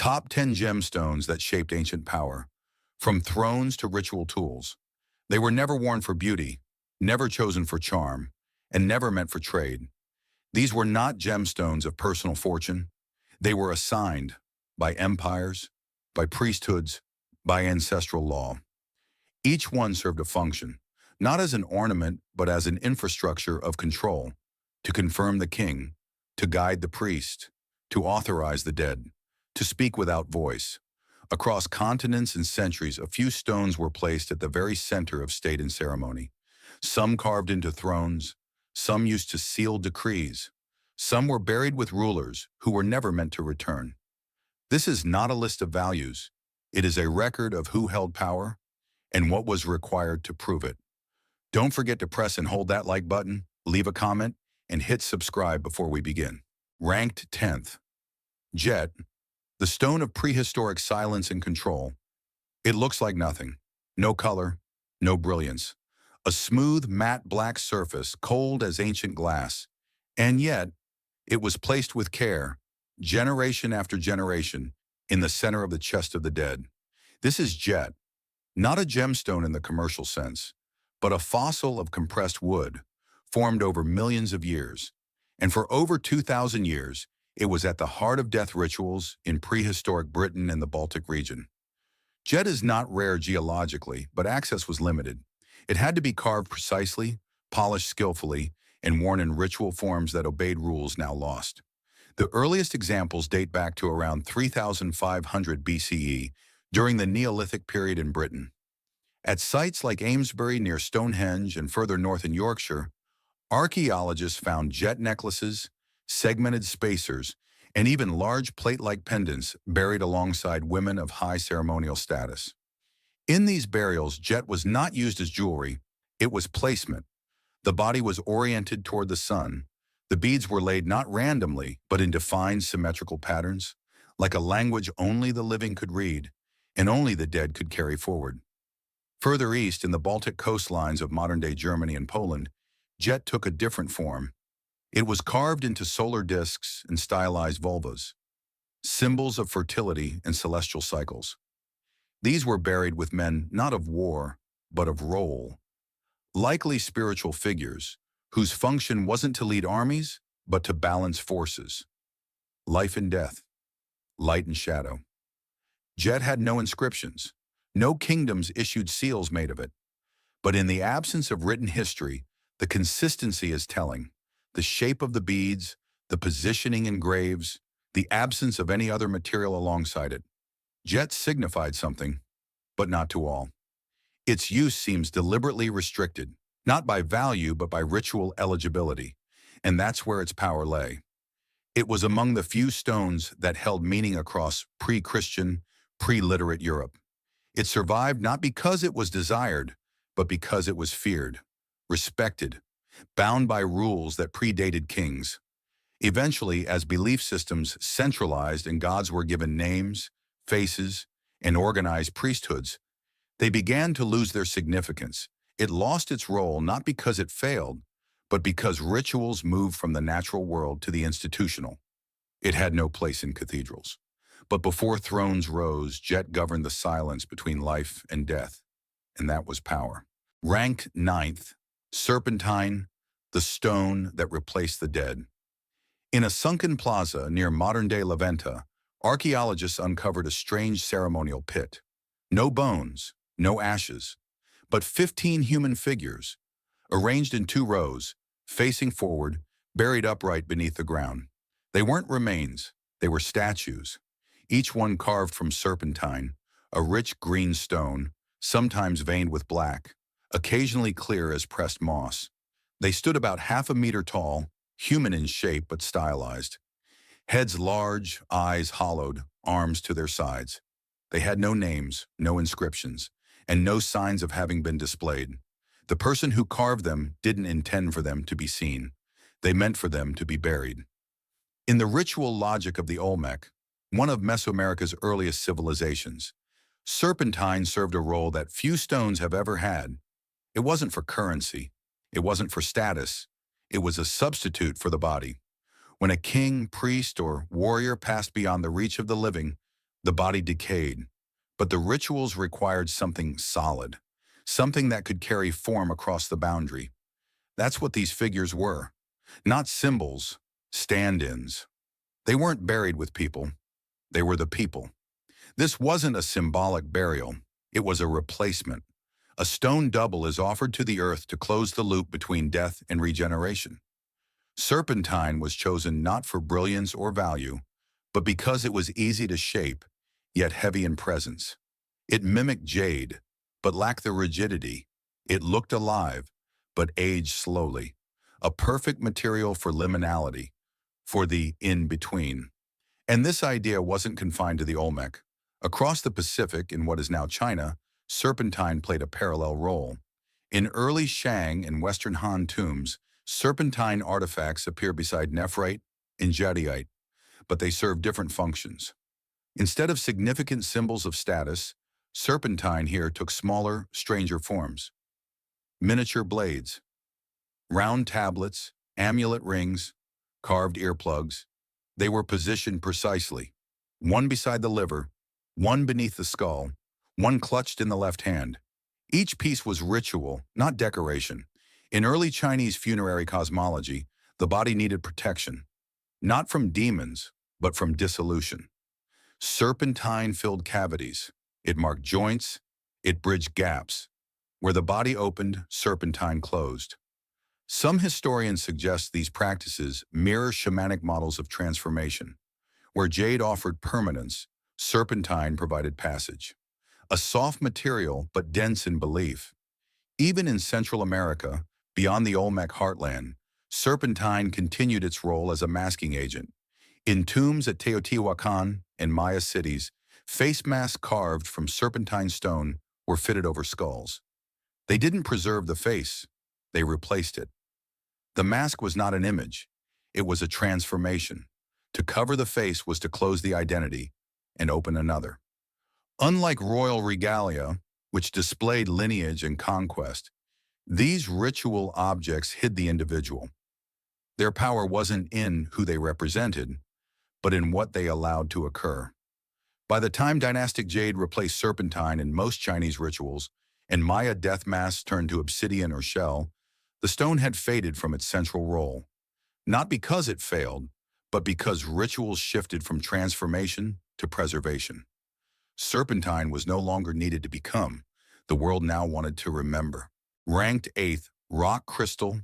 Top 10 gemstones that shaped ancient power. From thrones to ritual tools. They were never worn for beauty, never chosen for charm, and never meant for trade. These were not gemstones of personal fortune. They were assigned by empires, by priesthoods, by ancestral law. Each one served a function, not as an ornament, but as an infrastructure of control, to confirm the king, to guide the priest, to authorize the dead, to speak without voice. Across continents and centuries, a few stones were placed at the very center of state and ceremony. Some carved into thrones, some used to seal decrees, some were buried with rulers who were never meant to return. This is not a list of values. It is a record of who held power and what was required to prove it. Don't forget to press and hold that like button, leave a comment, and hit subscribe before we begin. Ranked 10th. Jet, the stone of prehistoric silence and control. It looks like nothing. No color, no brilliance. A smooth, matte black surface, cold as ancient glass. And yet, it was placed with care, generation after generation, in the center of the chest of the dead. This is jet, not a gemstone in the commercial sense, but a fossil of compressed wood, formed over millions of years. And for over 2,000 years, it was at the heart of death rituals in prehistoric Britain and the Baltic region. Jet is not rare geologically, but access was limited. It had to be carved precisely, polished skillfully, and worn in ritual forms that obeyed rules now lost. The earliest examples date back to around 3,500 BCE, during the Neolithic period in Britain. At sites like Amesbury near Stonehenge and further north in Yorkshire, archaeologists found jet necklaces, segmented spacers, and even large plate-like pendants buried alongside women of high ceremonial status. In these burials, jet was not used as jewelry, it was placement. The body was oriented toward the sun. The beads were laid not randomly, but in defined symmetrical patterns, like a language only the living could read, and only the dead could carry forward. Further east, in the Baltic coastlines of modern-day Germany and Poland, jet took a different form. It was carved into solar discs and stylized vulvas, symbols of fertility and celestial cycles. These were buried with men not of war, but of role, likely spiritual figures, whose function wasn't to lead armies, but to balance forces. Life and death, light and shadow. Jet had no inscriptions. No kingdoms issued seals made of it. But in the absence of written history, the consistency is telling. The shape of the beads, the positioning in graves, the absence of any other material alongside it. Jet signified something, but not to all. Its use seems deliberately restricted, not by value but by ritual eligibility, and that's where its power lay. It was among the few stones that held meaning across pre-Christian, pre-literate Europe. It survived not because it was desired, but because it was feared, respected, bound by rules that predated kings. Eventually, as belief systems centralized and gods were given names, faces, and organized priesthoods, they began to lose their significance. It lost its role not because it failed, but because rituals moved from the natural world to the institutional. It had no place in cathedrals. But before thrones rose, jet governed the silence between life and death, and that was power. Ranked 9th, Serpentine, the stone that replaced the dead. In a sunken plaza near modern-day Laventa, archaeologists uncovered a strange ceremonial pit. No bones, no ashes, but 15 human figures, arranged in 2 rows, facing forward, buried upright beneath the ground. They weren't remains, they were statues, each one carved from serpentine, a rich green stone, sometimes veined with black, occasionally clear as pressed moss. They stood about half a meter tall, human in shape but stylized. Heads large, eyes hollowed, arms to their sides. They had no names, no inscriptions, and no signs of having been displayed. The person who carved them didn't intend for them to be seen. They meant for them to be buried. In the ritual logic of the Olmec, one of Mesoamerica's earliest civilizations, serpentine served a role that few stones have ever had. It wasn't for currency. It wasn't for status. It was a substitute for the body. When a king, priest, or warrior passed beyond the reach of the living, The body decayed, but the rituals required something solid, something that could carry form across the boundary. That's what these figures were. Not symbols, stand-ins. They weren't buried with people. They were the people. This wasn't a symbolic burial. It was a replacement. A stone double is offered to the earth to close the loop between death and regeneration. Serpentine was chosen not for brilliance or value, but because it was easy to shape, yet heavy in presence. It mimicked jade, but lacked the rigidity. It looked alive, but aged slowly. A perfect material for liminality, for the in-between. And this idea wasn't confined to the Olmec. Across the Pacific, in what is now China, serpentine played a parallel role. In early Shang and Western Han tombs, serpentine artifacts appear beside nephrite and jadeite, but they serve different functions. Instead of significant symbols of status, serpentine here took smaller, stranger forms. Miniature blades, round tablets, amulet rings, carved earplugs. They were positioned precisely. One beside the liver, one beneath the skull, one clutched in the left hand. Each piece was ritual, not decoration. In early Chinese funerary cosmology, the body needed protection, not from demons, but from dissolution. Serpentine filled cavities. It marked joints. It bridged gaps. Where the body opened, serpentine closed. Some historians suggest these practices mirror shamanic models of transformation. Where jade offered permanence, serpentine provided passage. A soft material, but dense in belief. Even in Central America, beyond the Olmec heartland, serpentine continued its role as a masking agent. In tombs at Teotihuacan and Maya cities, face masks carved from serpentine stone were fitted over skulls. They didn't preserve the face, they replaced it. The mask was not an image, it was a transformation. To cover the face was to close the identity and open another. Unlike royal regalia, which displayed lineage and conquest, these ritual objects hid the individual. Their power wasn't in who they represented, but in what they allowed to occur. By the time dynastic jade replaced serpentine in most Chinese rituals, and Maya death masks turned to obsidian or shell, the stone had faded from its central role. Not because it failed, but because rituals shifted from transformation to preservation. Serpentine was no longer needed to become. The world now wanted to remember. Ranked 8th, rock crystal,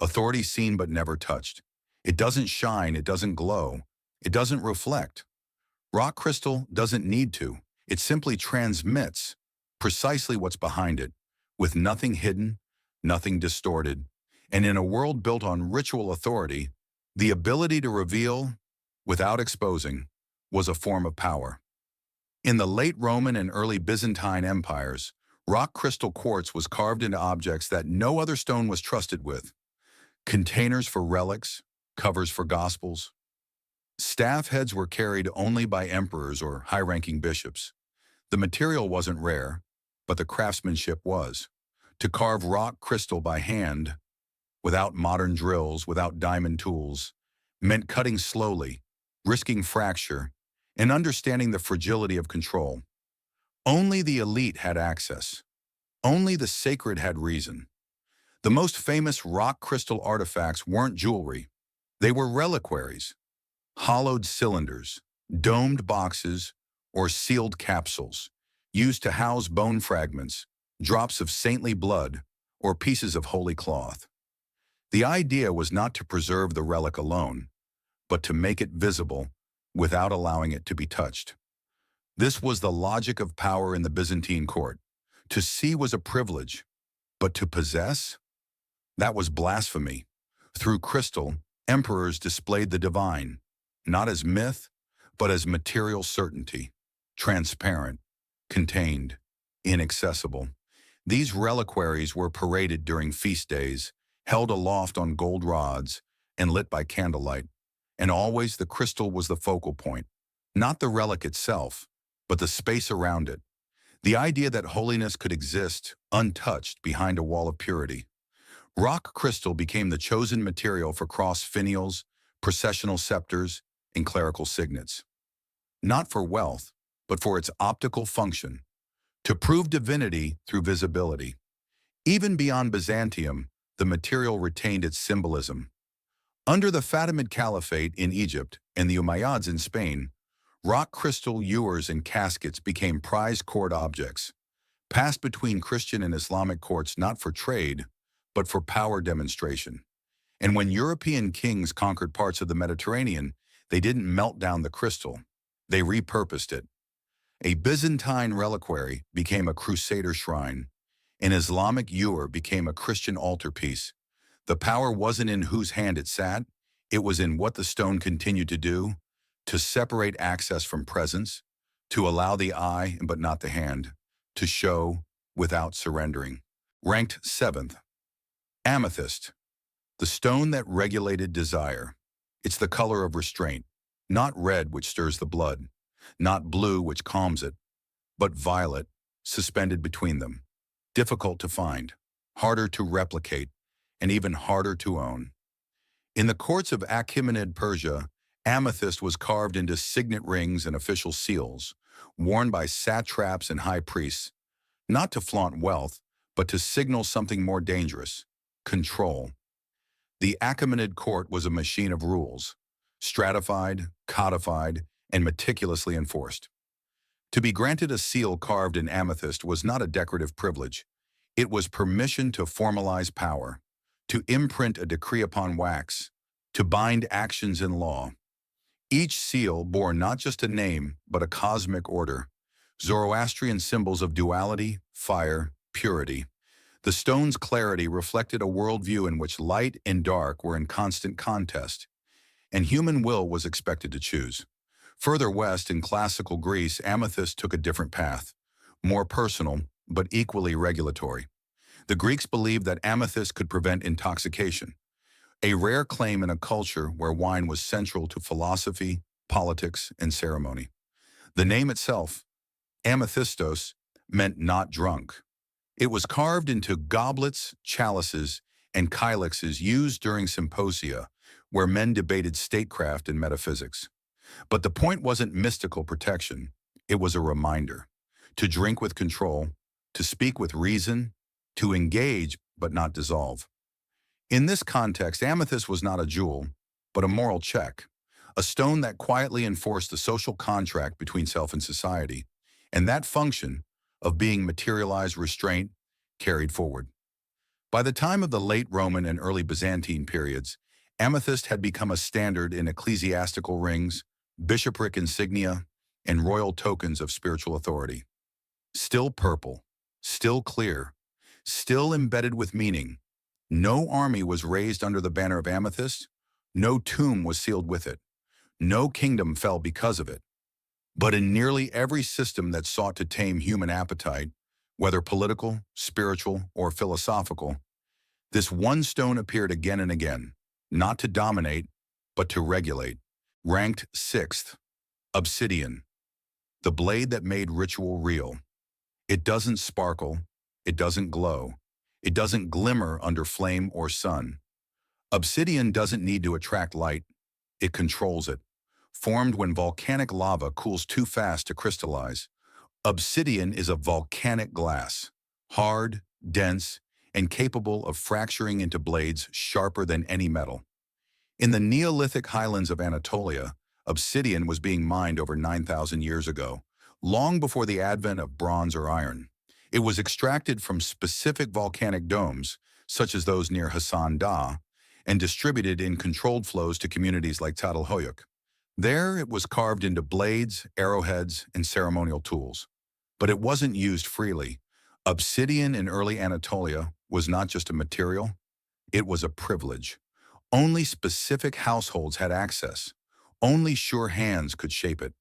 authority seen but never touched. It doesn't shine, it doesn't glow, it doesn't reflect. Rock crystal doesn't need to. It simply transmits precisely what's behind it, with nothing hidden, nothing distorted. And in a world built on ritual authority, the ability to reveal without exposing was a form of power. In the late Roman and early Byzantine empires, rock crystal quartz was carved into objects that no other stone was trusted with. Containers for relics, covers for gospels. Staff heads were carried only by emperors or high-ranking bishops. The material wasn't rare, but the craftsmanship was. To carve rock crystal by hand, without modern drills, without diamond tools, meant cutting slowly, risking fracture, and understanding the fragility of control. Only the elite had access. Only the sacred had reason. The most famous rock crystal artifacts weren't jewelry. They were reliquaries, hollowed cylinders, domed boxes, or sealed capsules, used to house bone fragments, drops of saintly blood, or pieces of holy cloth. The idea was not to preserve the relic alone, but to make it visible without allowing it to be touched. This was the logic of power in the Byzantine court. To see was a privilege, but to possess? That was blasphemy. Through crystal, emperors displayed the divine, not as myth, but as material certainty, transparent, contained, inaccessible. These reliquaries were paraded during feast days, held aloft on gold rods, and lit by candlelight. And always the crystal was the focal point, not the relic itself, but the space around it. The idea that holiness could exist, untouched, behind a wall of purity. Rock crystal became the chosen material for cross finials, processional scepters, and clerical signets. Not for wealth, but for its optical function, to prove divinity through visibility. Even beyond Byzantium, the material retained its symbolism. Under the Fatimid Caliphate in Egypt and the Umayyads in Spain, rock crystal ewers and caskets became prized court objects, passed between Christian and Islamic courts not for trade, but for power demonstration. And when European kings conquered parts of the Mediterranean, they didn't melt down the crystal, they repurposed it. A Byzantine reliquary became a crusader shrine. An Islamic ewer became a Christian altarpiece. The power wasn't in whose hand it sat, it was in what the stone continued to do, to separate access from presence, to allow the eye but not the hand, to show without surrendering. Ranked 7th, Amethyst, the stone that regulated desire. It's the color of restraint, not red which stirs the blood, not blue which calms it, but violet, suspended between them. Difficult to find, harder to replicate, and even harder to own. In the courts of Achaemenid Persia, amethyst was carved into signet rings and official seals, worn by satraps and high priests, not to flaunt wealth, but to signal something more dangerous: control. The Achaemenid court was a machine of rules, stratified, codified, and meticulously enforced. To be granted a seal carved in amethyst was not a decorative privilege. It was permission to formalize power, to imprint a decree upon wax, to bind actions in law. Each seal bore not just a name, but a cosmic order, Zoroastrian symbols of duality, fire, purity. The stone's clarity reflected a worldview in which light and dark were in constant contest, and human will was expected to choose. Further west, in classical Greece, amethyst took a different path, more personal, but equally regulatory. The Greeks believed that amethyst could prevent intoxication, a rare claim in a culture where wine was central to philosophy, politics, and ceremony. The name itself, amethystos, meant not drunk. It was carved into goblets, chalices, and kylixes used during symposia, where men debated statecraft and metaphysics. But the point wasn't mystical protection, it was a reminder. To drink with control, to speak with reason, to engage but not dissolve. In this context, amethyst was not a jewel, but a moral check, a stone that quietly enforced the social contract between self and society, and that function of being materialized restraint carried forward. By the time of the late Roman and early Byzantine periods, amethyst had become a standard in ecclesiastical rings, bishopric insignia, and royal tokens of spiritual authority. Still purple, still clear, still embedded with meaning. No army was raised under the banner of amethyst, no tomb was sealed with it, no kingdom fell because of it. But in nearly every system that sought to tame human appetite, whether political, spiritual, or philosophical, this one stone appeared again and again, not to dominate, but to regulate. Ranked 6th, Obsidian, the blade that made ritual real. It doesn't sparkle, it doesn't glow, it doesn't glimmer under flame or sun. Obsidian doesn't need to attract light, it controls it. Formed when volcanic lava cools too fast to crystallize, obsidian is a volcanic glass, hard, dense, and capable of fracturing into blades sharper than any metal. In the Neolithic highlands of Anatolia, obsidian was being mined over 9,000 years ago, long before the advent of bronze or iron. It was extracted from specific volcanic domes, such as those near Hassan Dagh, and distributed in controlled flows to communities like Çatalhöyük. There, it was carved into blades, arrowheads, and ceremonial tools. But it wasn't used freely. Obsidian in early Anatolia was not just a material, it was a privilege. Only specific households had access. Only sure hands could shape it.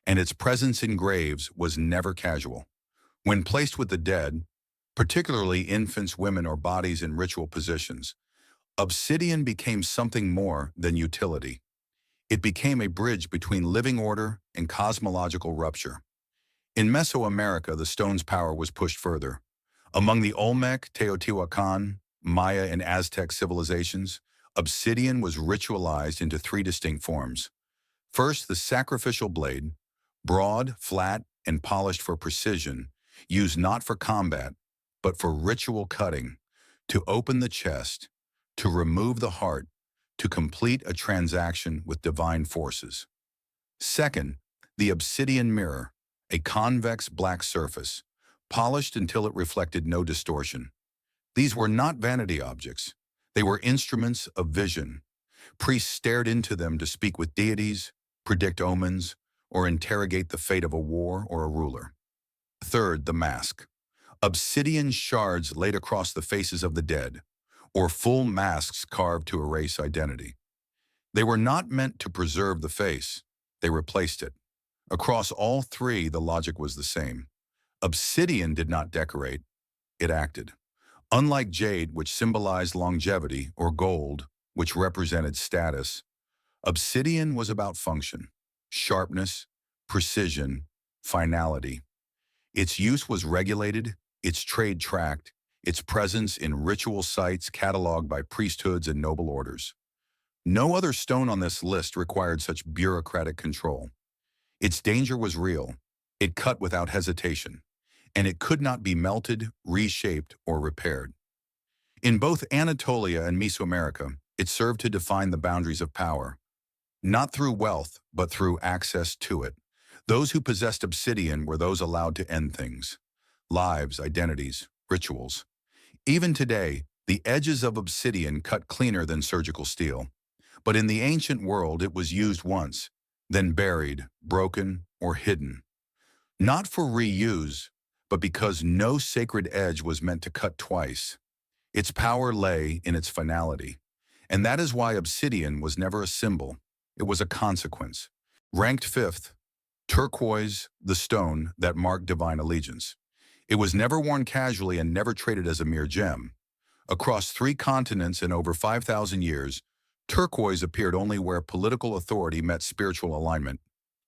And its presence in graves was never casual. When placed with the dead, particularly infants, women, or bodies in ritual positions, obsidian became something more than utility. It became a bridge between living order and cosmological rupture. In Mesoamerica, the stone's power was pushed further. Among the Olmec, Teotihuacan, Maya, and Aztec civilizations, obsidian was ritualized into three distinct forms. First, the sacrificial blade, broad, flat, and polished for precision, used not for combat, but for ritual cutting, to open the chest, to remove the heart, to complete a transaction with divine forces. Second, the obsidian mirror, a convex black surface, polished until it reflected no distortion. These were not vanity objects. They were instruments of vision. Priests stared into them to speak with deities, predict omens, or interrogate the fate of a war or a ruler. Third, the mask. Obsidian shards laid across the faces of the dead, or full masks carved to erase identity. They were not meant to preserve the face. They replaced it. Across all three, the logic was the same. Obsidian did not decorate, it acted. Unlike jade, which symbolized longevity, or gold, which represented status, obsidian was about function, sharpness, precision, finality. Its use was regulated, its trade tracked, its presence in ritual sites cataloged by priesthoods and noble orders. No other stone on this list required such bureaucratic control. Its danger was real. It cut without hesitation, and it could not be melted, reshaped, or repaired. In both Anatolia and Mesoamerica, it served to define the boundaries of power, not through wealth, but through access to it. Those who possessed obsidian were those allowed to end things, lives, identities, rituals. Even today, the edges of obsidian cut cleaner than surgical steel. But in the ancient world, it was used once, then buried, broken, or hidden. Not for reuse, but because no sacred edge was meant to cut twice. Its power lay in its finality. And that is why obsidian was never a symbol. It was a consequence. Ranked fifth, turquoise, the stone that marked divine allegiance. It was never worn casually and never traded as a mere gem. Across 3 continents and over 5,000 years, turquoise appeared only where political authority met spiritual alignment,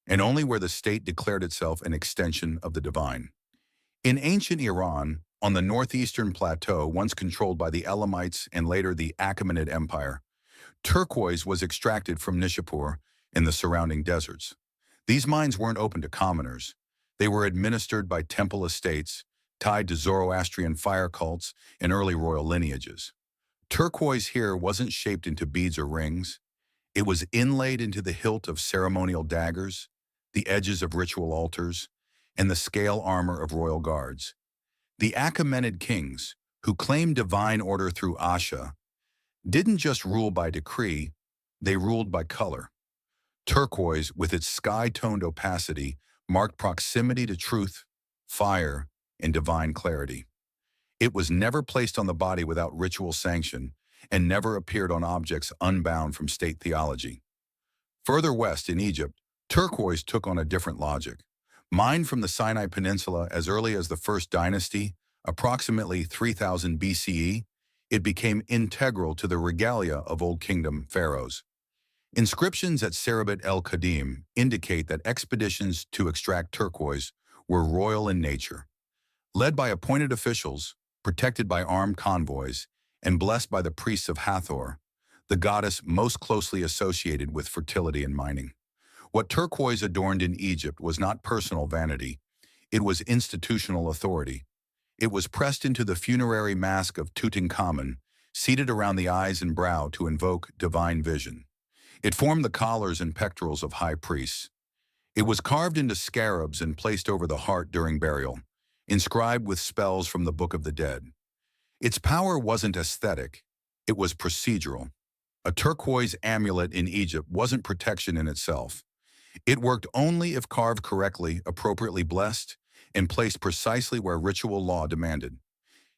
and only where the state declared itself an extension of the divine. In ancient Iran, on the northeastern plateau, once controlled by the Elamites and later the Achaemenid Empire, turquoise was extracted from Nishapur and the surrounding deserts. These mines weren't open to commoners. They were administered by temple estates, tied to Zoroastrian fire cults and early royal lineages. Turquoise here wasn't shaped into beads or rings. It was inlaid into the hilt of ceremonial daggers, the edges of ritual altars, and the scale armor of royal guards. The Achaemenid kings, who claimed divine order through Asha, didn't just rule by decree, they ruled by color. Turquoise, with its sky-toned opacity, marked proximity to truth, fire, and divine clarity. It was never placed on the body without ritual sanction and never appeared on objects unbound from state theology. Further west in Egypt, turquoise took on a different logic. Mined from the Sinai Peninsula as early as the First Dynasty, approximately 3000 BCE, it became integral to the regalia of Old Kingdom pharaohs. Inscriptions at Serabit el-Qadim indicate that expeditions to extract turquoise were royal in nature. Led by appointed officials, protected by armed convoys, and blessed by the priests of Hathor, the goddess most closely associated with fertility and mining. What turquoise adorned in Egypt was not personal vanity, it was institutional authority. It was pressed into the funerary mask of Tutankhamun, seated around the eyes and brow to invoke divine vision. It formed the collars and pectorals of high priests. It was carved into scarabs and placed over the heart during burial, inscribed with spells from the Book of the Dead. Its power wasn't aesthetic, it was procedural. A turquoise amulet in Egypt wasn't protection in itself. It worked only if carved correctly, appropriately blessed, and placed precisely where ritual law demanded.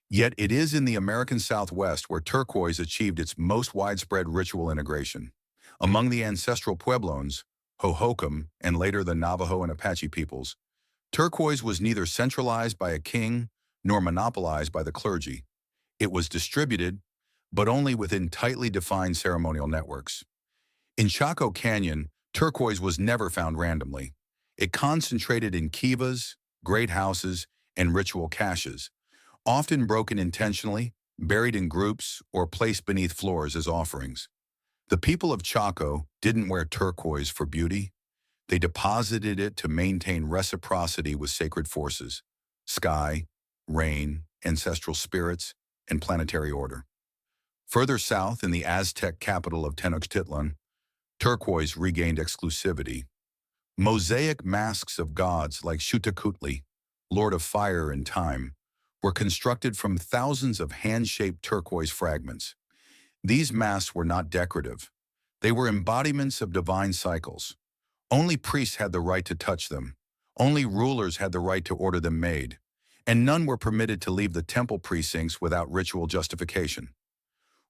Yet it is in the American Southwest where turquoise achieved its most widespread ritual integration. Among the ancestral Pueblones, Hohokam, and later the Navajo and Apache peoples, turquoise was neither centralized by a king nor monopolized by the clergy. It was distributed, but only within tightly defined ceremonial networks. In Chaco Canyon, turquoise was never found randomly. It concentrated in kivas, great houses, and ritual caches, often broken intentionally, buried in groups, or placed beneath floors as offerings. The people of Chaco didn't wear turquoise for beauty. They deposited it to maintain reciprocity with sacred forces, sky, rain, ancestral spirits, and planetary order. Further south, in the Aztec capital of Tenochtitlan, turquoise regained exclusivity. Mosaic masks of gods like Xiuhtacuhtli, Lord of Fire and Time, were constructed from thousands of hand-shaped turquoise fragments. These masks were not decorative. They were embodiments of divine cycles. Only priests had the right to touch them. Only rulers had the right to order them made. And none were permitted to leave the temple precincts without ritual justification.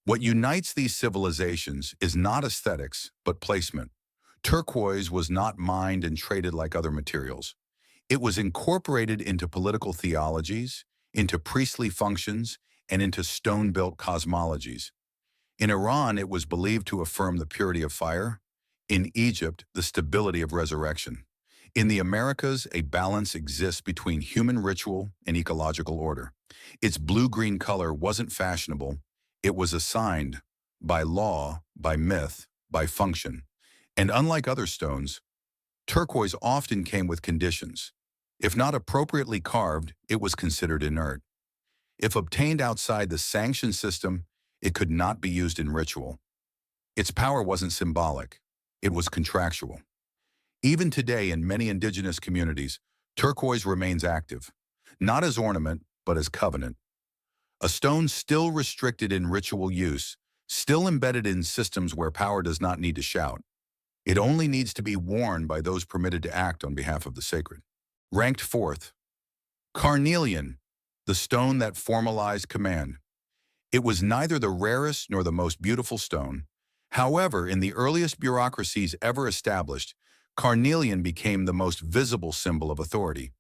What unites these civilizations is not aesthetics, but placement. Turquoise was not mined and traded like other materials. It was incorporated into political theologies, into priestly functions, and into stone-built cosmologies. In Iran, it was believed to affirm the purity of fire. In Egypt, the stability of resurrection. In the Americas, a balance exists between human ritual and ecological order. Its blue-green color wasn't fashionable. It was assigned by law, by myth, by function. And unlike other stones, turquoise often came with conditions. If not appropriately carved, it was considered inert. If obtained outside the sanction system, it could not be used in ritual. Its power wasn't symbolic. It was contractual. Even today, in many indigenous communities, turquoise remains active, not as ornament, but as covenant. A stone still restricted in ritual use, still embedded in systems where power does not need to shout. It only needs to be worn by those permitted to act on behalf of the sacred. Ranked fourth, carnelian, the stone that formalized command. It was neither the rarest nor the most beautiful stone. However, in the earliest bureaucracies ever established, carnelian became the most visible symbol of authority.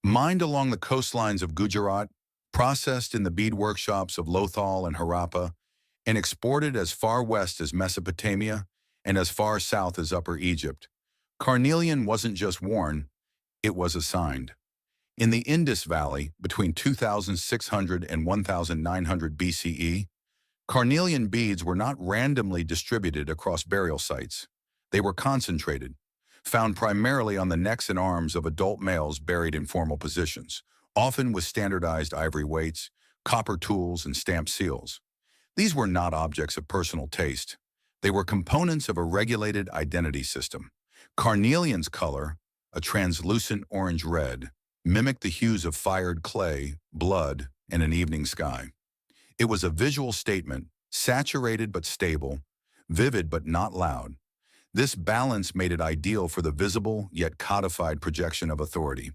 Mined along the coastlines of Gujarat, processed in the bead workshops of Lothal and Harappa, and exported as far west as Mesopotamia and as far south as Upper Egypt, carnelian wasn't just worn, it was assigned. In the Indus Valley, between 2600 and 1900 BCE, carnelian beads were not randomly distributed across burial sites. They were concentrated, found primarily on the necks and arms of adult males buried in formal positions, often with standardized ivory weights, copper tools, and stamped seals. These were not objects of personal taste. They were components of a regulated identity system. Carnelian's color, a translucent orange-red, mimicked the hues of fired clay, blood, and an evening sky. It was a visual statement, saturated but stable, vivid but not loud. This balance made it ideal for the visible yet codified projection of authority.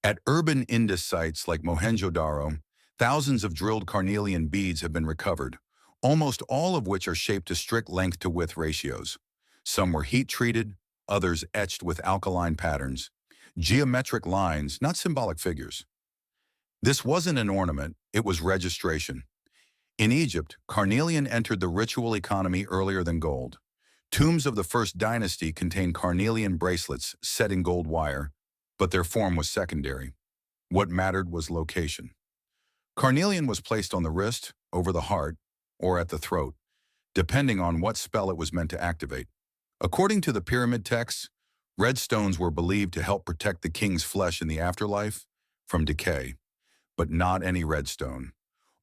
At urban Indus sites like Mohenjo-Daro, thousands of drilled carnelian beads have been recovered, almost all of which are shaped to strict length-to-width ratios. Some were heat-treated, others etched with alkaline patterns. Geometric lines, not symbolic figures. This wasn't an ornament, it was registration. In Egypt, carnelian entered the ritual economy earlier than gold. Tombs of the First Dynasty contained carnelian bracelets set in gold wire, but their form was secondary. What mattered was location. Carnelian was placed on the wrist, over the heart, or at the throat, depending on what spell it was meant to activate. According to the pyramid texts, red stones were believed to help protect the king's flesh in the afterlife from decay, but not any red stone.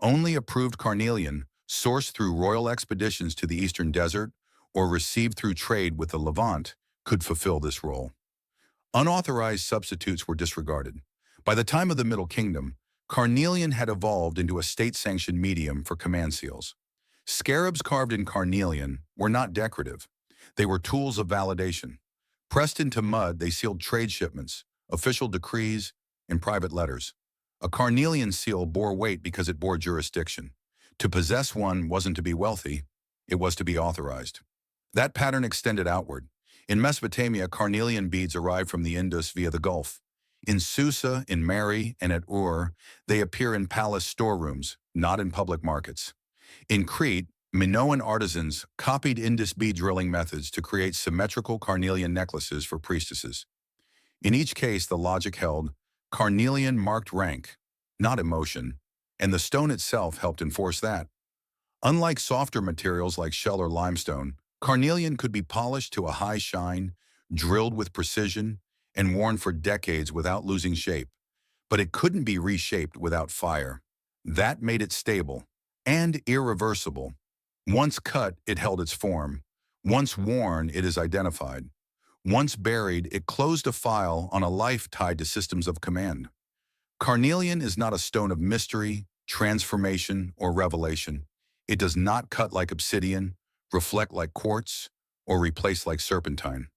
Only approved carnelian, sourced through royal expeditions to the Eastern Desert or received through trade with the Levant, could fulfill this role. Unauthorized substitutes were disregarded. By the time of the Middle Kingdom, carnelian had evolved into a state-sanctioned medium for command seals. Scarabs carved in carnelian were not decorative. They were tools of validation. Pressed into mud, they sealed trade shipments, official decrees, and private letters. A carnelian seal bore weight because it bore jurisdiction. To possess one wasn't to be wealthy, it was to be authorized. That pattern extended outward. In Mesopotamia, carnelian beads arrived from the Indus via the Gulf. In Susa, in Mary, and at Ur, they appear in palace storerooms, not in public markets. In Crete, Minoan artisans copied Indus bead drilling methods to create symmetrical carnelian necklaces for priestesses. In each case, the logic held, carnelian marked rank, not emotion, and the stone itself helped enforce that. Unlike softer materials like shell or limestone, carnelian could be polished to a high shine, drilled with precision, and worn for decades without losing shape. But it couldn't be reshaped without fire. That made it stable and irreversible. Once cut, it held its form. Once worn, it is identified. Once buried, it closed a file on a life tied to systems of command. Carnelian is not a stone of mystery, transformation, or revelation. It does not cut like obsidian, reflect like quartz, or replace like serpentine.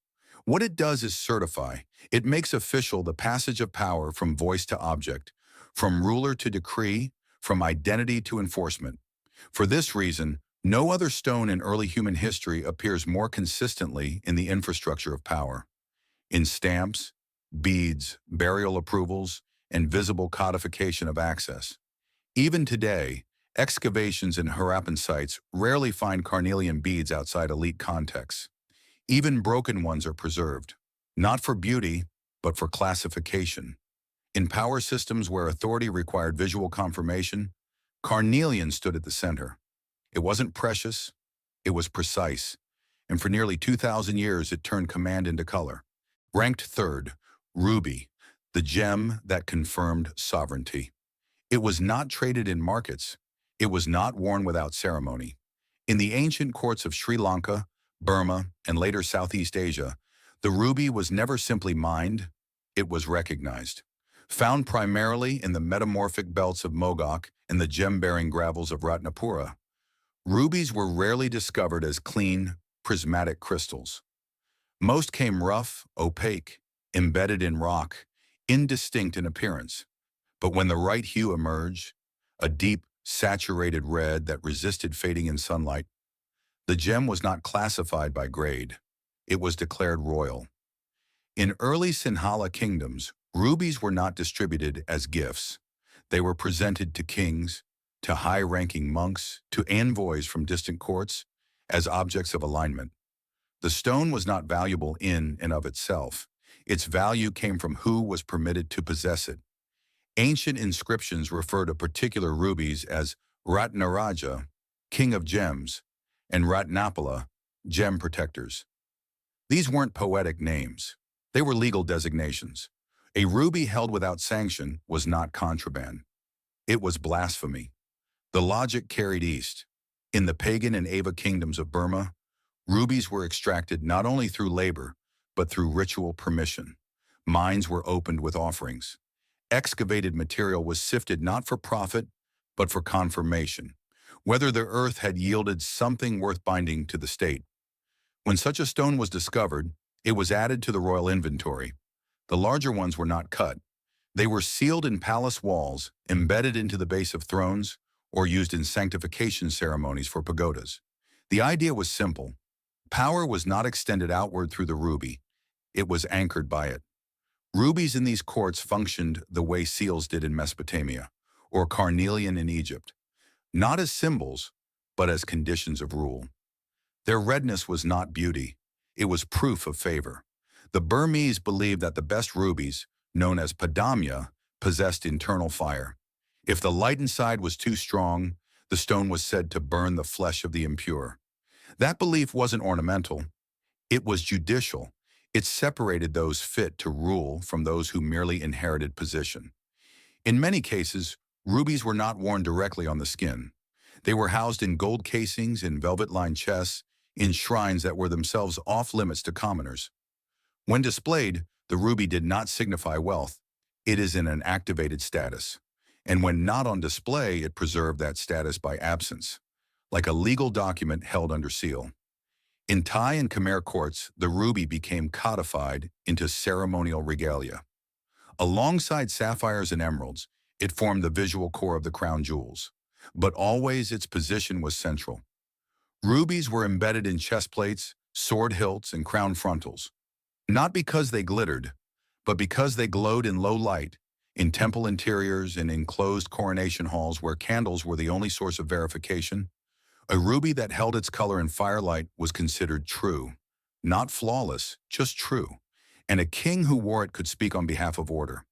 What it does is certify. It makes official the passage of power from voice to object, from ruler to decree, from identity to enforcement. For this reason, no other stone in early human history appears more consistently in the infrastructure of power. In stamps, beads, burial approvals, and visible codification of access. Even today, excavations in Harappan sites rarely find carnelian beads outside elite contexts. Even broken ones are preserved, not for beauty, but for classification. In power systems where authority required visual confirmation, carnelian stood at the center. It wasn't precious, it was precise, and for nearly 2,000 years it turned command into color. Ranked third, ruby, the gem that confirmed sovereignty. It was not traded in markets. It was not worn without ceremony. In the ancient courts of Sri Lanka, Burma, and later Southeast Asia, the ruby was never simply mined, it was recognized. Found primarily in the metamorphic belts of Mogok and the gem-bearing gravels of Ratnapura, rubies were rarely discovered as clean, prismatic crystals. Most came rough, opaque, embedded in rock, indistinct in appearance. But when the right hue emerged, a deep, saturated red that resisted fading in sunlight, the gem was not classified by grade. It was declared royal. In early Sinhala kingdoms, rubies were not distributed as gifts. They were presented to kings, to high-ranking monks, to envoys from distant courts, as objects of alignment. The stone was not valuable in and of itself. Its value came from who was permitted to possess it. Ancient inscriptions refer to particular rubies as Ratnaraja, king of gems, and Ratnapala, gem protectors. These weren't poetic names. They were legal designations. A ruby held without sanction was not contraband. It was blasphemy. The logic carried east. In the pagan and Ava kingdoms of Burma, rubies were extracted not only through labor, but through ritual permission. Mines were opened with offerings. Excavated material was sifted not for profit, but for confirmation, whether the earth had yielded something worth binding to the state. When such a stone was discovered, it was added to the royal inventory. The larger ones were not cut. They were sealed in palace walls, embedded into the base of thrones, or used in sanctification ceremonies for pagodas. The idea was simple. Power was not extended outward through the ruby. It was anchored by it. Rubies in these courts functioned the way seals did in Mesopotamia, or carnelian in Egypt, not as symbols, but as conditions of rule. Their redness was not beauty. It was proof of favor. The Burmese believed that the best rubies, known as padamya, possessed internal fire. If the light inside was too strong, the stone was said to burn the flesh of the impure. That belief wasn't ornamental. It was judicial. It separated those fit to rule from those who merely inherited position. In many cases, rubies were not worn directly on the skin. They were housed in gold casings, in velvet-lined chests, in shrines that were themselves off-limits to commoners. When displayed, the ruby did not signify wealth. It is in an activated status. And when not on display, it preserved that status by absence, like a legal document held under seal. In Thai and Khmer courts, the ruby became codified into ceremonial regalia. Alongside sapphires and emeralds, it formed the visual core of the crown jewels. But always its position was central. Rubies were embedded in chest plates, sword hilts, and crown frontals. Not because they glittered, but because they glowed in low light, in temple interiors and enclosed coronation halls where candles were the only source of verification. A ruby that held its color in firelight was considered true. Not flawless, just true. And a king who wore it could speak on behalf of order.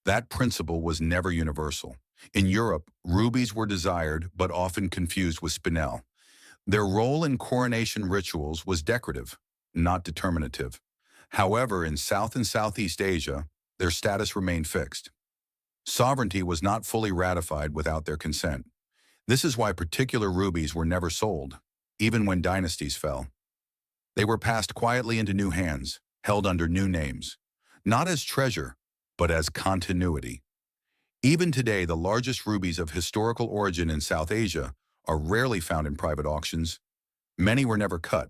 That principle was never universal. In Europe, rubies were desired but often confused with spinel. Their role in coronation rituals was decorative, not determinative. However, in South and Southeast Asia, their status remained fixed. Sovereignty was not fully ratified without their consent. This is why particular rubies were never sold, even when dynasties fell. They were passed quietly into new hands, held under new names, not as treasure, but as continuity. Even today, the largest rubies of historical origin in South Asia are rarely found in private auctions. Many were never cut.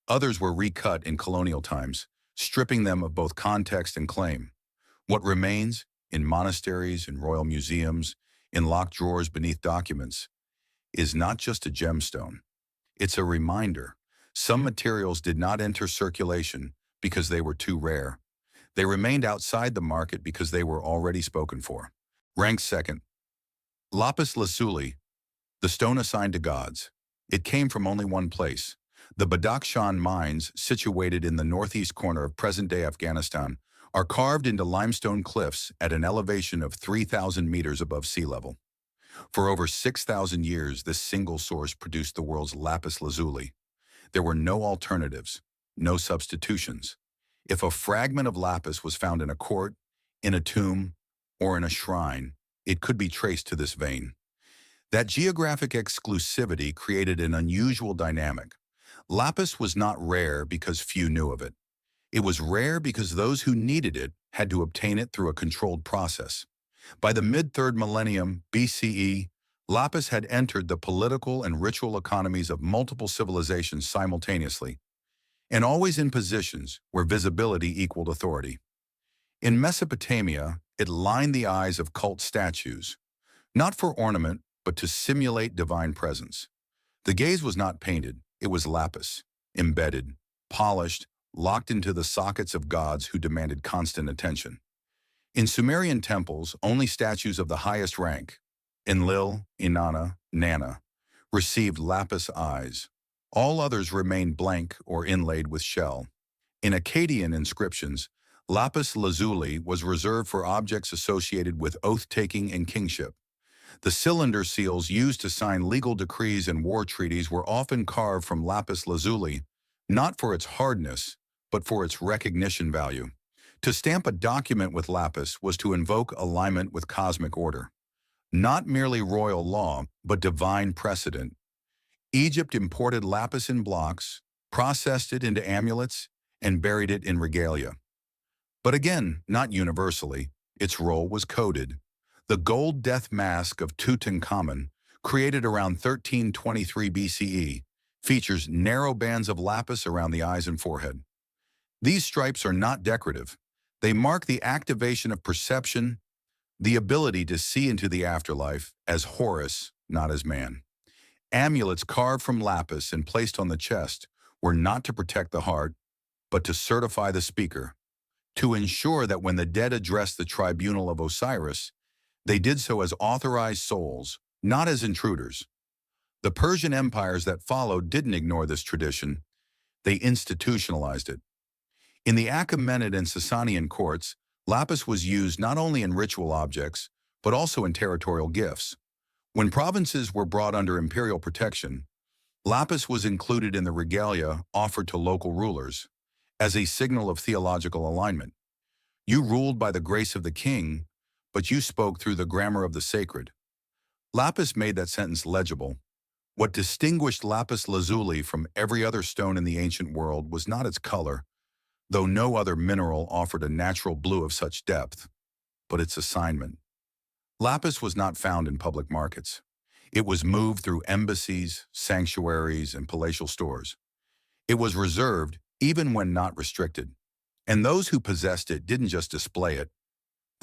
Others were recut in colonial times, stripping them of both context and claim. What remains, in monasteries, in royal museums, in locked drawers beneath documents, is not just a gemstone. It's a reminder. Some materials did not enter circulation because they were too rare. They remained outside the market because they were already spoken for. Ranked second, Lapis Lazuli, the stone assigned to gods. It came from only one place. The Badakhshan mines, situated in the northeast corner of present-day Afghanistan, are carved into limestone cliffs at an elevation of 3,000 meters above sea level. For over 6,000 years, this single source produced the world's lapis lazuli. There were no alternatives, no substitutions. If a fragment of lapis was found in a court, in a tomb, or in a shrine, it could be traced to this vein. That geographic exclusivity created an unusual dynamic. Lapis was not rare because few knew of it. It was rare because those who needed it had to obtain it through a controlled process. By the mid-3rd millennium BCE, lapis had entered the political and ritual economies of multiple civilizations simultaneously, and always in positions where visibility equaled authority. In Mesopotamia, it lined the eyes of cult statues, not for ornament, but to simulate divine presence. The gaze was not painted, it was lapis, embedded, polished, locked into the sockets of gods who demanded constant attention. In Sumerian temples, only statues of the highest rank, Enlil, Inanna, Nana, received lapis eyes. All others remained blank or inlaid with shell. In Akkadian inscriptions, lapis lazuli was reserved for objects associated with oath-taking and kingship. The cylinder seals used to sign legal decrees and war treaties were often carved from lapis lazuli, not for its hardness, but for its recognition value. To stamp a document with lapis was to invoke alignment with cosmic order. Not merely royal law, but divine precedent. Egypt imported lapis in blocks, processed it into amulets, and buried it in regalia. But again, not universally, its role was coded. The gold death mask of Tutankhamun, created around 1323 BCE, features narrow bands of lapis around the eyes and forehead. These stripes are not decorative. They mark the activation of perception, the ability to see into the afterlife as Horus, not as man. Amulets carved from lapis and placed on the chest were not to protect the heart, but to certify the speaker, to ensure that when the dead addressed the tribunal of Osiris, they did so as authorized souls, not as intruders. The Persian empires that followed didn't ignore this tradition. They institutionalized it. In the Achaemenid and Sasanian courts, lapis was used not only in ritual objects, but also in territorial gifts. When provinces were brought under imperial protection, lapis was included in the regalia offered to local rulers as a signal of theological alignment. You ruled by the grace of the king, but you spoke through the grammar of the sacred. Lapis made that sentence legible. What distinguished lapis lazuli from every other stone in the ancient world was not its color, though no other mineral offered a natural blue of such depth, but its assignment. Lapis was not found in public markets. It was moved through embassies, sanctuaries, and palatial stores. It was reserved even when not restricted. And those who possessed it didn't just display it,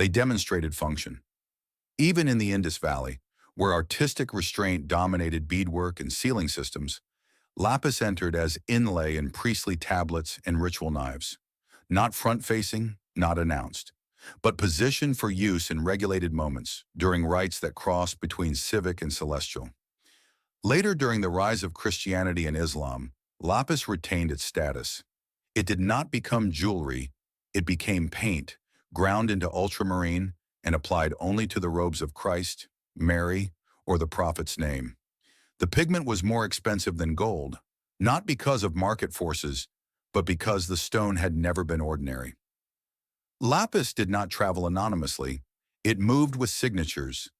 they demonstrated function. Even in the Indus Valley, where artistic restraint dominated beadwork and sealing systems, lapis entered as inlay in priestly tablets and ritual knives. Not front-facing, not announced, but positioned for use in regulated moments during rites that crossed between civic and celestial. Later, during the rise of Christianity and Islam, lapis retained its status. It did not become jewelry, it became paint, ground into ultramarine and applied only to the robes of Christ, Mary, or the prophet's name. The pigment was more expensive than gold, not because of market forces, but because the stone had never been ordinary. Lapis did not travel anonymously. It moved with signatures,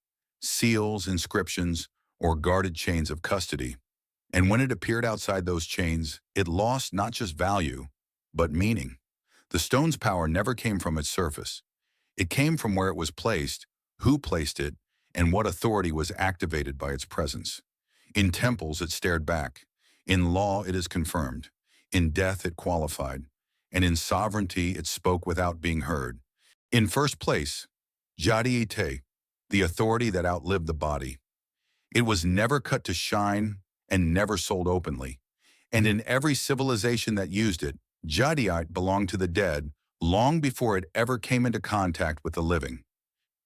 seals, inscriptions, or guarded chains of custody. And when it appeared outside those chains, it lost not just value, but meaning. The stone's power never came from its surface. It came from where it was placed, who placed it, and what authority was activated by its presence. In temples, it stared back. In law, it is confirmed. In death, it qualified. And in sovereignty, it spoke without being heard. In first place, Jadeite, the authority that outlived the body. It was never cut to shine and never sold openly. And in every civilization that used it, Jadeite belonged to the dead long before it ever came into contact with the living.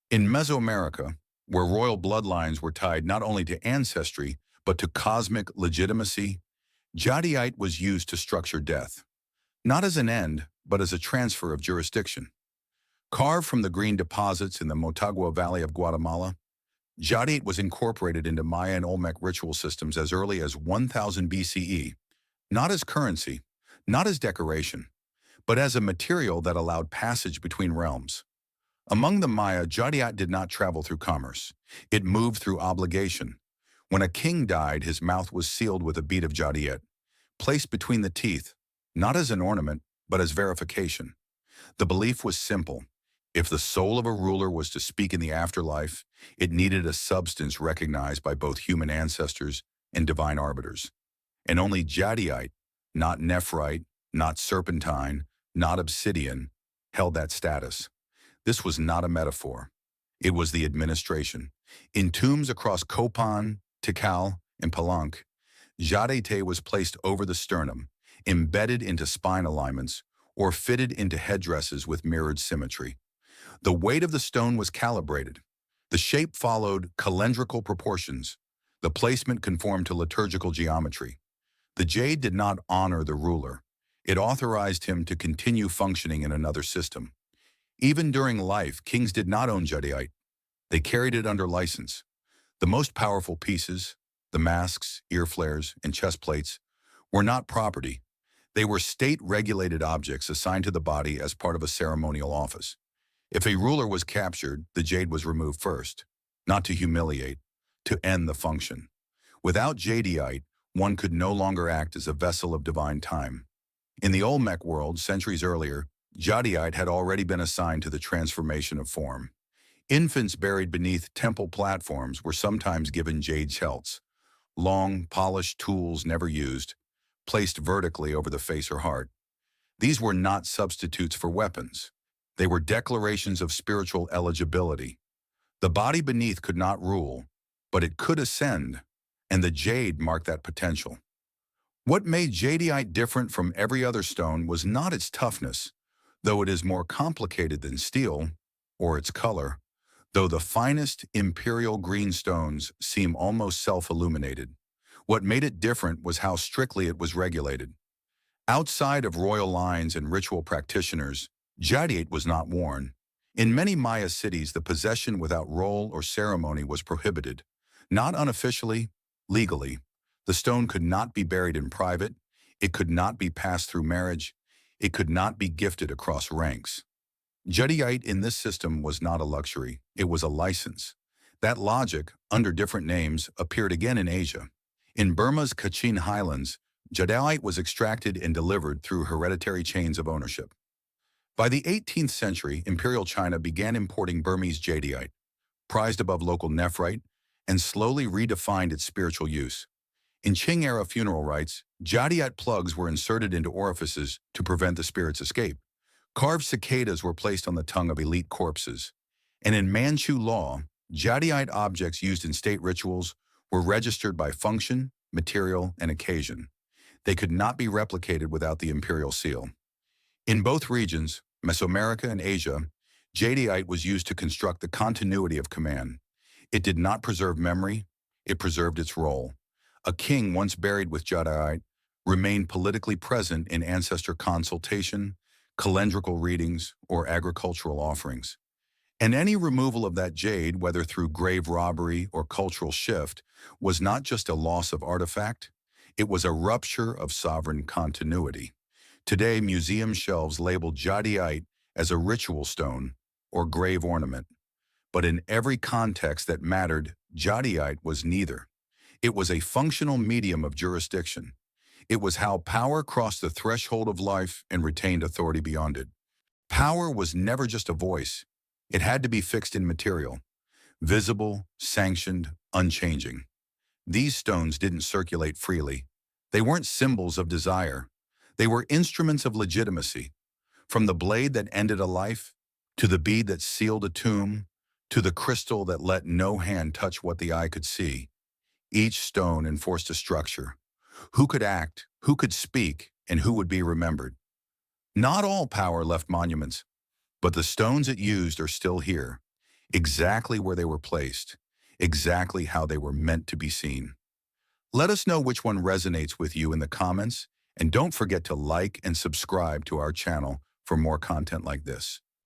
In Mesoamerica, where royal bloodlines were tied not only to ancestry, but to cosmic legitimacy, Jadeite was used to structure death, not as an end, but as a transfer of jurisdiction. Carved from the green deposits in the Motagua Valley of Guatemala, Jadeite was incorporated into Maya and Olmec ritual systems as early as 1000 BCE, not as currency, not as decoration, but as a material that allowed passage between realms. Among the Maya, Jadeite did not travel through commerce. It moved through obligation. When a king died, his mouth was sealed with a bead of Jadeite, placed between the teeth, not as an ornament, but as verification. The belief was simple. If the soul of a ruler was to speak in the afterlife, it needed a substance recognized by both human ancestors and divine arbiters. And only Jadeite, not nephrite, not serpentine, not obsidian, held that status. This was not a metaphor. It was the administration. In tombs across Copan, Tikal, and Palenque, Jadeite was placed over the sternum, embedded into spine alignments, or fitted into headdresses with mirrored symmetry. The weight of the stone was calibrated. The shape followed calendrical proportions. The placement conformed to liturgical geometry. The jade did not honor the ruler. It authorized him to continue functioning in another system. Even during life, kings did not own jadeite. They carried it under license. The most powerful pieces, the masks, ear flares, and chest plates, were not property. They were state-regulated objects assigned to the body as part of a ceremonial office. If a ruler was captured, the jade was removed first, not to humiliate, to end the function. Without jadeite, one could no longer act as a vessel of divine time. In the Olmec world, centuries earlier, jadeite had already been assigned to the transformation of form. Infants buried beneath temple platforms were sometimes given jade celts, long, polished tools never used, placed vertically over the face or heart. These were not substitutes for weapons. They were declarations of spiritual eligibility. The body beneath could not rule, but it could ascend, and the jade marked that potential. What made jadeite different from every other stone was not its toughness, though it is more complicated than steel, or its color, though the finest imperial green stones seem almost self-illuminated. What made it different was how strictly it was regulated. Outside of royal lines and ritual practitioners, jadeite was not worn. In many Maya cities, the possession without role or ceremony was prohibited. Not unofficially, legally. The stone could not be buried in private. It could not be passed through marriage. It could not be gifted across ranks. Jadeite in this system was not a luxury. It was a license. That logic, under different names, appeared again in Asia. In Burma's Kachin highlands, jadeite was extracted and delivered through hereditary chains of ownership. By the 18th century, Imperial China began importing Burmese jadeite, prized above local nephrite, and slowly redefined its spiritual use. In Qing-era funeral rites, jadeite plugs were inserted into orifices to prevent the spirit's escape. Carved cicadas were placed on the tongue of elite corpses. And in Manchu law, jadeite objects used in state rituals were registered by function, material, and occasion. They could not be replicated without the imperial seal. In both regions, Mesoamerica and Asia, jadeite was used to construct the continuity of command. It did not preserve memory, it preserved its role. A king once buried with jadeite remained politically present in ancestor consultation, calendrical readings, or agricultural offerings. And any removal of that jade, whether through grave robbery or cultural shift, was not just a loss of artifact, it was a rupture of sovereign continuity. Today, museum shelves label jadeite as a ritual stone or grave ornament. But in every context that mattered, jadeite was neither. It was a functional medium of jurisdiction. It was how power crossed the threshold of life and retained authority beyond it. Power was never just a voice. It had to be fixed in material, visible, sanctioned, unchanging. These stones didn't circulate freely. They weren't symbols of desire. They were instruments of legitimacy. From the blade that ended a life, to the bead that sealed a tomb, to the crystal that let no hand touch what the eye could see, each stone enforced a structure. Who could act, who could speak, and who would be remembered? Not all power left monuments, but the stones it used are still here, exactly where they were placed, exactly how they were meant to be seen. Let us know which one resonates with you in the comments, and don't forget to like and subscribe to our channel for more content like this.